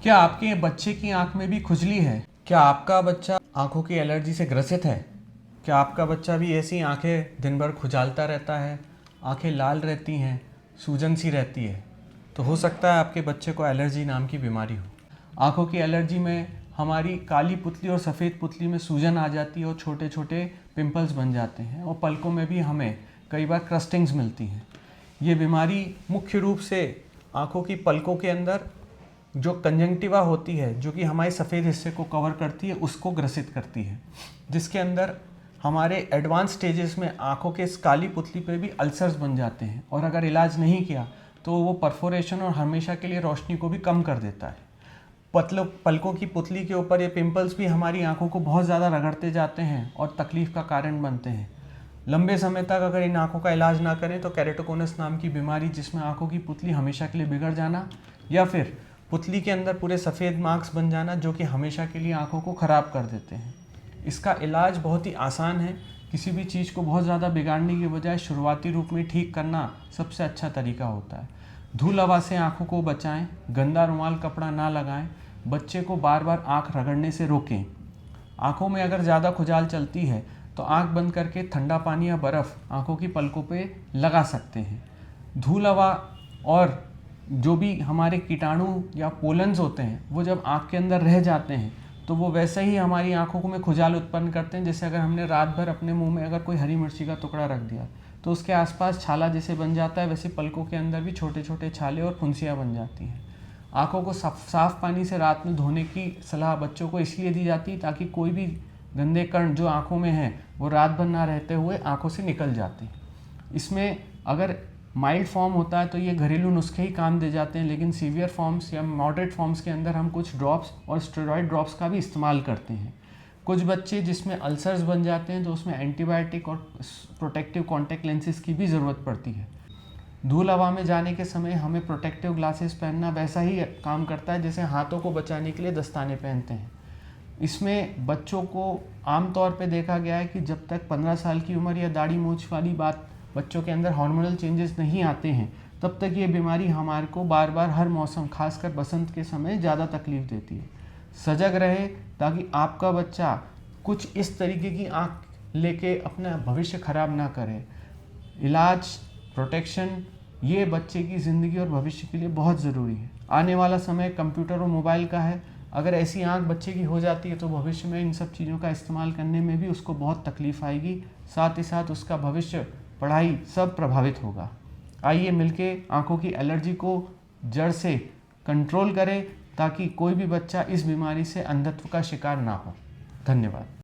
क्या आपके बच्चे की आंख में भी खुजली है? क्या आपका बच्चा आंखों की एलर्जी से ग्रसित है? क्या आपका बच्चा भी ऐसी आंखें दिन भर खुजालता रहता है, आंखें लाल रहती हैं, सूजन सी रहती है? तो हो सकता है आपके बच्चे को एलर्जी नाम की बीमारी हो। आंखों की एलर्जी में हमारी काली पुतली और सफ़ेद पुतली में सूजन आ जाती है और छोटे छोटे पिंपल्स बन जाते हैं और पलकों में भी हमें कई बार क्रस्टिंग्स मिलती हैं। ये बीमारी मुख्य रूप से आंखों की पलकों के अंदर जो कंजंक्टिवा होती है, जो कि हमारे सफ़ेद हिस्से को कवर करती है, उसको ग्रसित करती है, जिसके अंदर हमारे एडवांस स्टेजेस में आंखों के इस काली पुतली पे भी अल्सर्स बन जाते हैं और अगर इलाज नहीं किया तो वो परफोरेशन और हमेशा के लिए रोशनी को भी कम कर देता है। पलकों की पुतली के ऊपर ये पिंपल्स भी हमारी आंखों को बहुत ज़्यादा रगड़ते जाते हैं और तकलीफ़ का कारण बनते हैं। लंबे समय तक अगर इन आंखों का इलाज ना करें तो केरेटोकोनस नाम की बीमारी, जिसमें आंखों की पुतली हमेशा के लिए बिगड़ जाना या फिर पुतली के अंदर पूरे सफ़ेद मार्क्स बन जाना, जो कि हमेशा के लिए आंखों को ख़राब कर देते हैं। इसका इलाज बहुत ही आसान है। किसी भी चीज़ को बहुत ज़्यादा बिगाड़ने की बजाय शुरुआती रूप में ठीक करना सबसे अच्छा तरीका होता है। धूल हवा से आंखों को बचाएं, गंदा रुमाल कपड़ा ना लगाएं, बच्चे को बार बार आंख रगड़ने से रोकें। आंखों में अगर ज़्यादा खुजाल चलती है तो आंख बंद करके ठंडा पानी या बर्फ़ आंखों की पलकों पे लगा सकते हैं। धूल हवा और जो भी हमारे कीटाणु या पोलन्स होते हैं वो जब आँख के अंदर रह जाते हैं तो वो वैसे ही हमारी आँखों में खुजाल उत्पन्न करते हैं। जैसे अगर हमने रात भर अपने मुंह में अगर कोई हरी मिर्ची का टुकड़ा रख दिया तो उसके आसपास छाला जैसे बन जाता है, वैसे पलकों के अंदर भी छोटे छोटे छाले और फुंसियाँ बन जाती हैं। आँखों को साफ पानी से रात में धोने की सलाह बच्चों को इसलिए दी जाती है ताकि कोई भी गंदे कण जो आँखों में हैं वो रात भर ना रहते हुए आँखों से निकल जाते हैं। इसमें अगर माइल्ड फॉर्म होता है तो ये घरेलू नुस्खे ही काम दे जाते हैं, लेकिन सीवियर फॉर्म्स या मॉडरेट फॉर्म्स के अंदर हम कुछ ड्रॉप्स और स्टेरॉइड ड्रॉप्स का भी इस्तेमाल करते हैं। कुछ बच्चे जिसमें अल्सर्स बन जाते हैं तो उसमें एंटीबायोटिक और प्रोटेक्टिव कॉन्टैक्ट लेंसेज की भी ज़रूरत पड़ती है। धूल हवा में जाने के समय हमें प्रोटेक्टिव ग्लासेस पहनना वैसा ही काम करता है जैसे हाथों को बचाने के लिए दस्ताने पहनते हैं। इसमें बच्चों को आमतौर पे देखा गया है कि जब तक 15 साल की उम्र या दाढ़ी मूंछ वाली बात बच्चों के अंदर हार्मोनल चेंजेस नहीं आते हैं, तब तक ये बीमारी हमारे को बार बार हर मौसम, खासकर बसंत के समय ज़्यादा तकलीफ देती है। सजग रहे ताकि आपका बच्चा कुछ इस तरीके की आँख लेके अपना भविष्य खराब ना करे। इलाज, प्रोटेक्शन, ये बच्चे की ज़िंदगी और भविष्य के लिए बहुत ज़रूरी है। आने वाला समय कंप्यूटर और मोबाइल का है। अगर ऐसी आँख बच्चे की हो जाती है तो भविष्य में इन सब चीज़ों का इस्तेमाल करने में भी उसको बहुत तकलीफ़ आएगी, साथ ही साथ उसका भविष्य, पढ़ाई सब प्रभावित होगा। आइए मिलके आँखों की एलर्जी को जड़ से कंट्रोल करें ताकि कोई भी बच्चा इस बीमारी से अंधत्व का शिकार ना हो। धन्यवाद।